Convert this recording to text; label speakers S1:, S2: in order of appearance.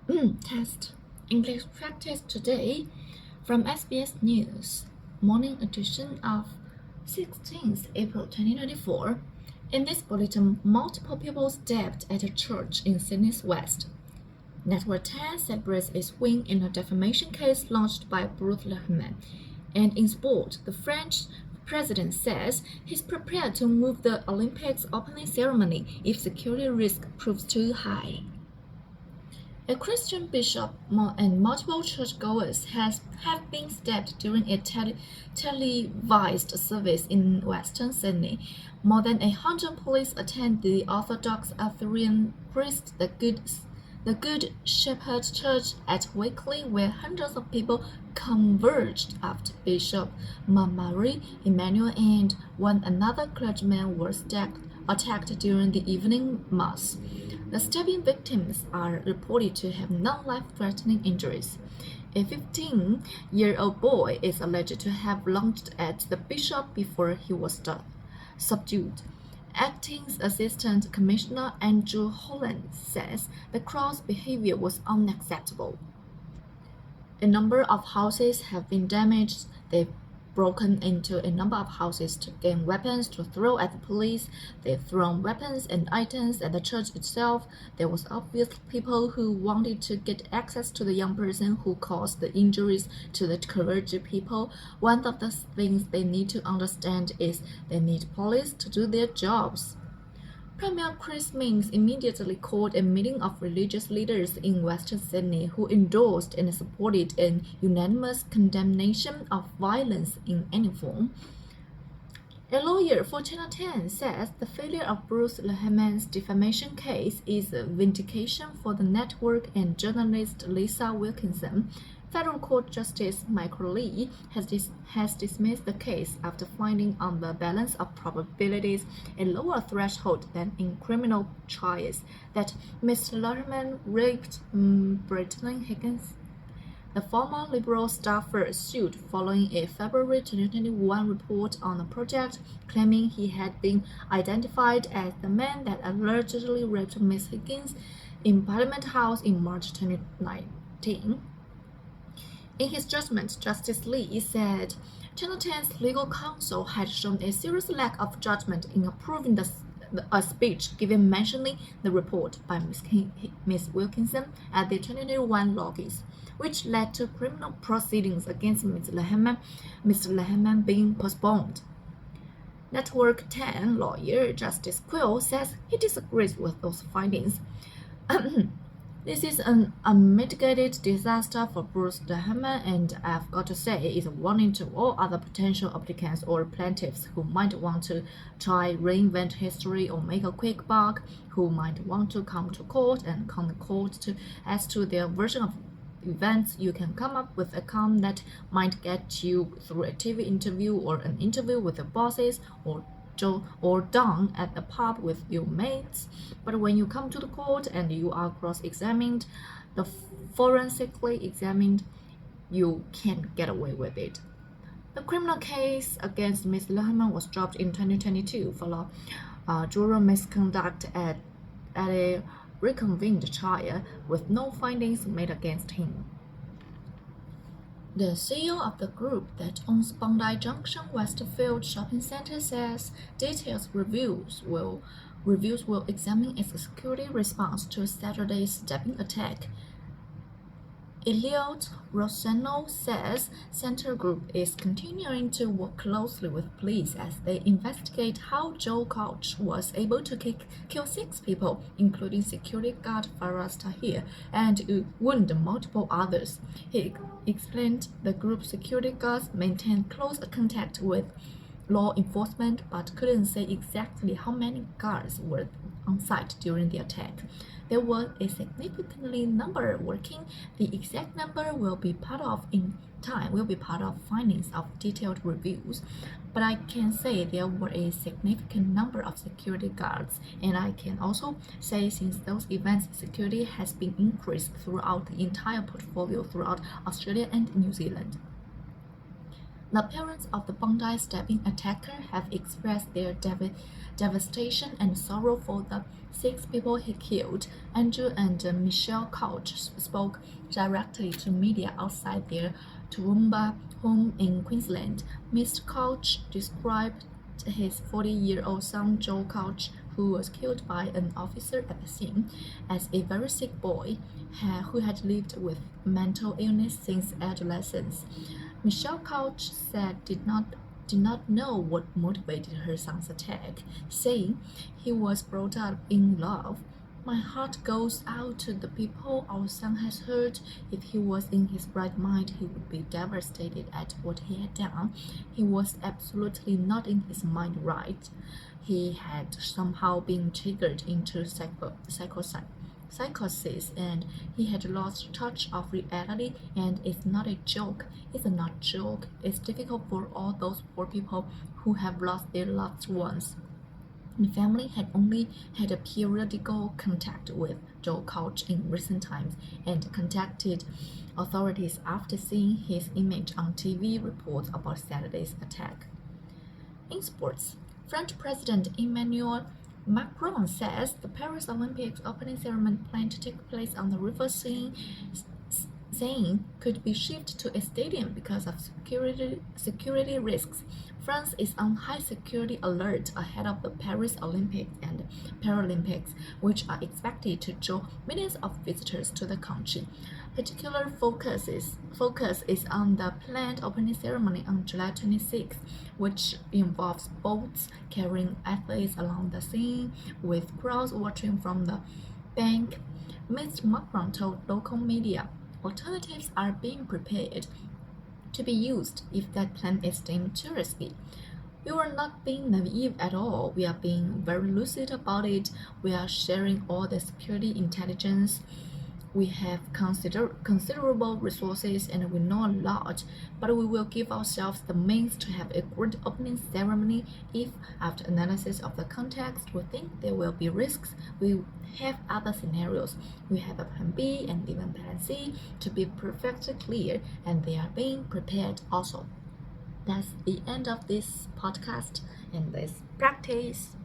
S1: Test English practice today from SBS News, morning edition of 16th April 2024. In this bulletin, multiple people stabbed at a church in Sydney's West. Network 10 celebrates its win in a defamation case launched by Bruce Lehman. And in sport, the French president says he's prepared to move the Olympics opening ceremony if security risk proves too high. A Christian bishop and multiple churchgoers have been stabbed during a televised service in Western Sydney. More than 100 police attend the Orthodox Arthurian priest the Good Shepherd Church at Wakeley, where hundreds of people converged after Bishop Mamari Emmanuel and another clergyman were attacked during the evening mass. The stabbing victims are reported to have non-life-threatening injuries. A 15-year-old boy is alleged to have lunged at the bishop before he was subdued. Acting Assistant Commissioner Andrew Holland says the crowd's behavior was unacceptable. A number of houses have been damaged. They've broken into a number of houses to gain weapons to throw at the police. They've thrown weapons and items at the church itself. There was obviously people who wanted to get access to the young person who caused the injuries to the clergy people. One of the things they need to understand is they need police to do their jobs. Premier Chris Minns immediately called a meeting of religious leaders in Western Sydney who endorsed and supported an unanimous condemnation of violence in any form. A lawyer for Channel 10 says the failure of Bruce Lehman's defamation case is a vindication for the network and journalist Lisa Wilkinson. Federal Court Justice Michael Lee has dismissed the case after finding on the balance of probabilities a lower threshold than in criminal trials that Mr. Lehman raped Brittany Higgins. The former Liberal staffer sued following a February 2021 report on the project claiming he had been identified as the man that allegedly raped Ms. Higgins in Parliament House in March 2019. In his judgment, Justice Lee said Channel 10's legal counsel had shown a serious lack of judgment in approving a speech given mentioning the report by Ms. Wilkinson at the 2021 logis, which led to criminal proceedings against Mr. Lehman being postponed. Network 10 lawyer Justice Quill says he disagrees with those findings. This is an unmitigated disaster for Bruce Lehman, and I've got to say it's a warning to all other potential applicants or plaintiffs who might want to try reinvent history or make a quick buck, who might want to come to court and con the court as to their version of events. You can come up with a account that might get you through a TV interview or an interview with the bosses or down at the pub with your mates, but when you come to the court and you are cross-examined, the forensically examined, you can't get away with it. The criminal case against Ms. Lehman was dropped in 2022 for juror misconduct at a reconvened trial with no findings made against him. The CEO of the group that owns Bondi Junction Westfield Shopping Center says detailed reviews will examine its security response to Saturday's stabbing attack. Eliot Rossano says Center Group is continuing to work closely with police as they investigate how Joe Couch was able to kill 6 people, including security guard Faraz Tahir, and wound multiple others. He explained the group's security guards maintained close contact with law enforcement but couldn't say exactly how many guards were on site during the attack. There were a significantly number working. The exact number will be part of findings of detailed reviews, but I can say there were a significant number of security guards, and I can also say since those events, security has been increased throughout the entire portfolio throughout Australia and New Zealand. The parents of the Bondi stabbing attacker have expressed their devastation and sorrow for the 6 people he killed. Andrew and Michelle Couch spoke directly to media outside their Toowoomba home in Queensland. Mr. Couch described his 40-year-old son Joe Couch, who was killed by an officer at the scene, as a very sick boy who had lived with mental illness since adolescence. Michelle Couch said did not know what motivated her son's attack, saying he was brought up in love. My heart goes out to the people our son has hurt. If he was in his right mind, he would be devastated at what he had done. He was absolutely not in his mind right. He had somehow been triggered into psychosis, and he had lost touch of reality, and it's not a joke. It's not a joke. It's difficult for all those poor people who have lost their loved ones. The family had only had a periodical contact with Joe Couch in recent times and contacted authorities after seeing his image on TV reports about Saturday's attack. In sports, French President Emmanuel Macron says the Paris Olympics opening ceremony planned to take place on the river Seine could be shifted to a stadium because of security risks. France is on high security alert ahead of the Paris Olympics and Paralympics, which are expected to draw millions of visitors to the country. Particular focus is on the planned opening ceremony on July 26, which involves boats carrying athletes along the Seine, with crowds watching from the bank. Mr. Macron told local media alternatives are being prepared to be used if that plan is deemed too risky. We are not being naive at all. We are being very lucid about it. We are sharing all the security intelligence. We have considerable resources and we know a lot, but we will give ourselves the means to have a great opening ceremony if, after analysis of the context, we think there will be risks. We have other scenarios. We have a plan B and even plan C to be perfectly clear, and they are being prepared also. That's the end of this podcast and this practice.